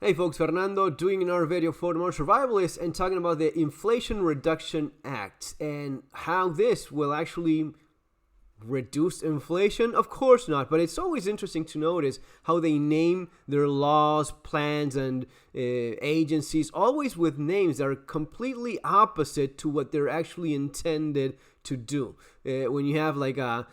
Hey folks, Fernando doing another video for the Modern Survivalists and talking about the Inflation Reduction Act and how this will actually reduce inflation. Of course not, but it's always interesting to notice how they name their laws, plans, and agencies, always with names that are completely opposite to what they're actually intended to do. When you have like a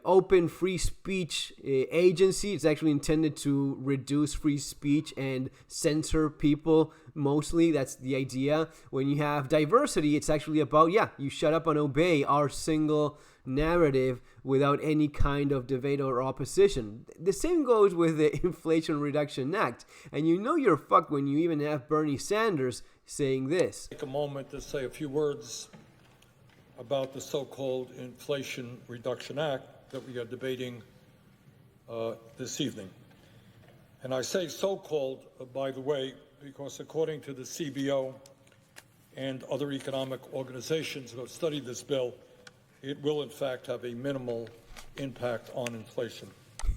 open free speech agency, it's actually intended to reduce free speech and censor people. Mostly, that's the idea. When you have diversity, it's actually about, you shut up and obey our single narrative without any kind of debate or opposition. The same goes with the Inflation Reduction Act. And you know you're fucked when you even have Bernie Sanders saying this. Take a moment to say a few words about the so-called Inflation Reduction Act that we are debating this evening. And I say so-called, by the way, because according to the CBO and other economic organizations that have studied this bill, it will in fact have a minimal impact on inflation.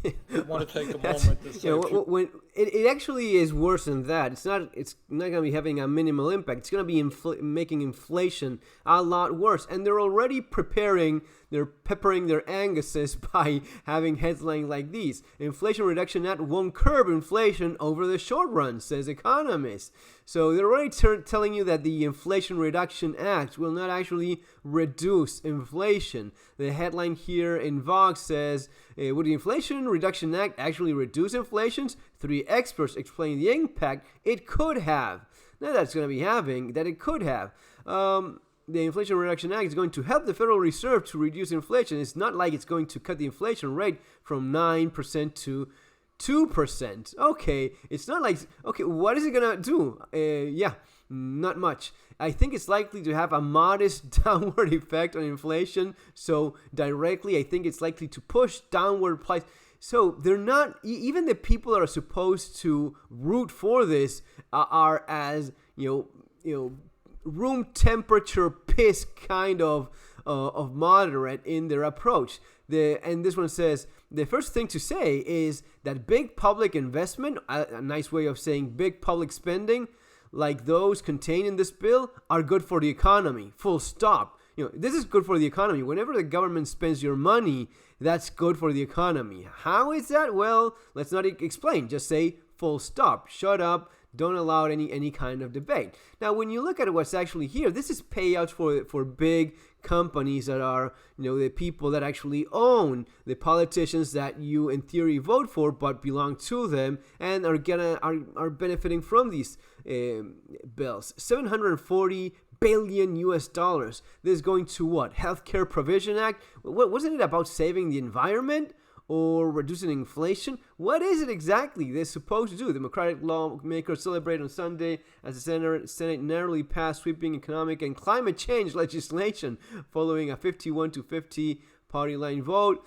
I want to take a moment to say when it actually is worse than that. It's not going to be having a minimal impact. It's going to be making inflation a lot worse. And they're already peppering their Anguses by having headlines like these. Inflation Reduction Act won't curb inflation over the short run, says economists. So they're already telling you that the Inflation Reduction Act will not actually reduce inflation. The headline here in Vox says, would the Inflation Reduction Act actually reduce inflation? 3 experts explain the impact it could have. Now that's going to be having, that it could have. The Inflation Reduction Act is going to help the Federal Reserve to reduce inflation. It's not like it's going to cut the inflation rate from 9% to 2%. Okay, it's not like, okay, what is it going to do? Not much. I think it's likely to have a modest downward effect on inflation. So directly, I think it's likely to push downward price. So they're not, even the people that are supposed to root for this are as, room temperature piss kind of moderate in their approach. And this one says, the first thing to say is that big public investment, a nice way of saying big public spending, like those contained in this bill, are good for the economy. Full stop. This is good for the economy. Whenever the government spends your money, that's good for the economy. How is that? Well, let's not explain. Just say full stop. Shut up. Don't allow any kind of debate. Now, when you look at what's actually here, this is payouts for big companies that are, the people that actually own the politicians that you in theory vote for but belong to them and are benefiting from these bills. $740 billion US dollars. This is going to what? Healthcare Provision Act? Wasn't it about saving the environment? Or reducing inflation? What is it exactly they're supposed to do? Democratic lawmakers celebrate on Sunday as the Senate narrowly passed sweeping economic and climate change legislation following a 51-50 party line vote.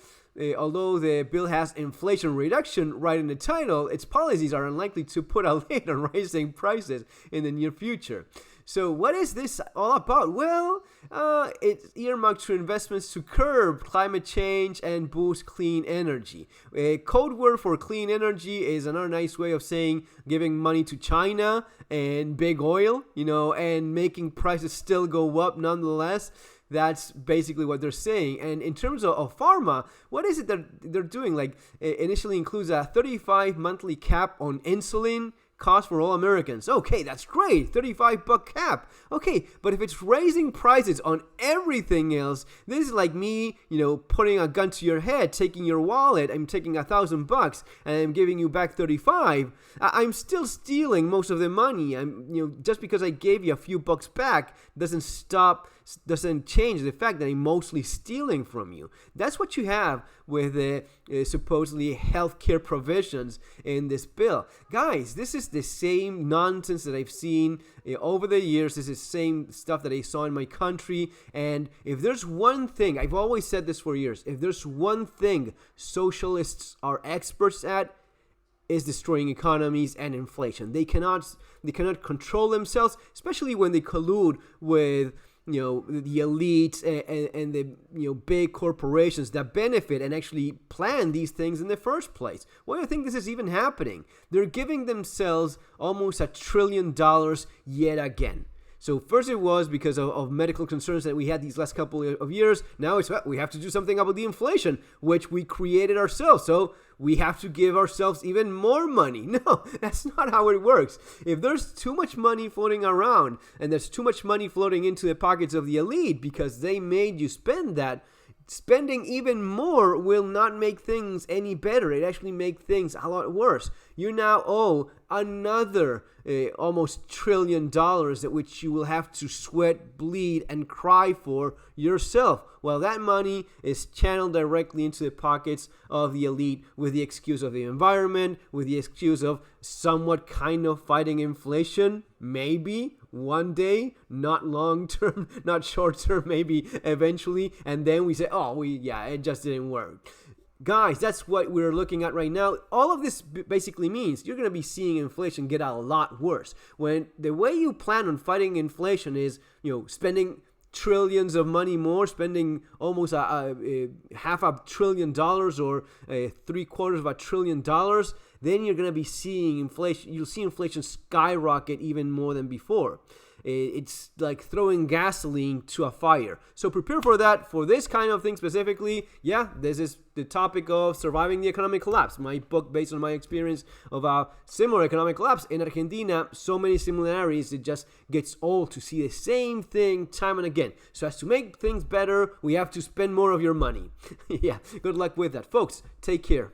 Although the bill has inflation reduction right in the title, its policies are unlikely to put a lid on rising prices in the near future. So what is this all about? Well, it's earmarked to investments to curb climate change and boost clean energy. A code word for clean energy is another nice way of saying giving money to China and big oil, and making prices still go up nonetheless. That's basically what they're saying. And in terms of pharma, what is it that they're doing? Like, it initially includes a 35 monthly cap on insulin cost for all Americans. Okay, that's great. $35 cap. Okay, but if it's raising prices on everything else, this is like me, putting a gun to your head, taking your wallet. I'm taking $1,000 and I'm giving you back 35. I'm still stealing most of the money. Just because I gave you a few bucks back doesn't change the fact that I'm mostly stealing from you. That's what you have with the supposedly healthcare provisions in this bill. Guys, this is the same nonsense that I've seen over the years. This is the same stuff that I saw in my country. And if there's one thing, I've always said this for years, if there's one thing socialists are experts at, is destroying economies and inflation. They cannot control themselves, especially when they collude with the elites and the big corporations that benefit and actually plan these things in the first place. Why do you think this is even happening? They're giving themselves almost $1 trillion yet again. So first it was because of medical concerns that we had these last couple of years. Now it's we have to do something about the inflation, which we created ourselves. So we have to give ourselves even more money. No, that's not how it works. If there's too much money floating around and there's too much money floating into the pockets of the elite because they made you spend that, spending even more will not make things any better. It actually makes things a lot worse. You now owe another almost $1 trillion that which you will have to sweat, bleed, and cry for yourself. Well, that money is channeled directly into the pockets of the elite with the excuse of the environment, with the excuse of somewhat kind of fighting inflation, maybe one day, not long term, not short term, maybe eventually, and then we say, it just didn't work. Guys, that's what we're looking at right now. All of this basically means you're going to be seeing inflation get a lot worse. When the way you plan on fighting inflation is, spending trillions of money more, spending almost $500 billion or $750 billion, then you're going to be seeing inflation. You'll see inflation skyrocket even more than before. It's like throwing gasoline to a fire. So prepare for that. For this kind of thing specifically, this is the topic of surviving the economic collapse. My book based on my experience of a similar economic collapse in Argentina. So many similarities, it just gets old to see the same thing time and again. So as to make things better, we have to spend more of your money. Good luck with that. Folks, take care.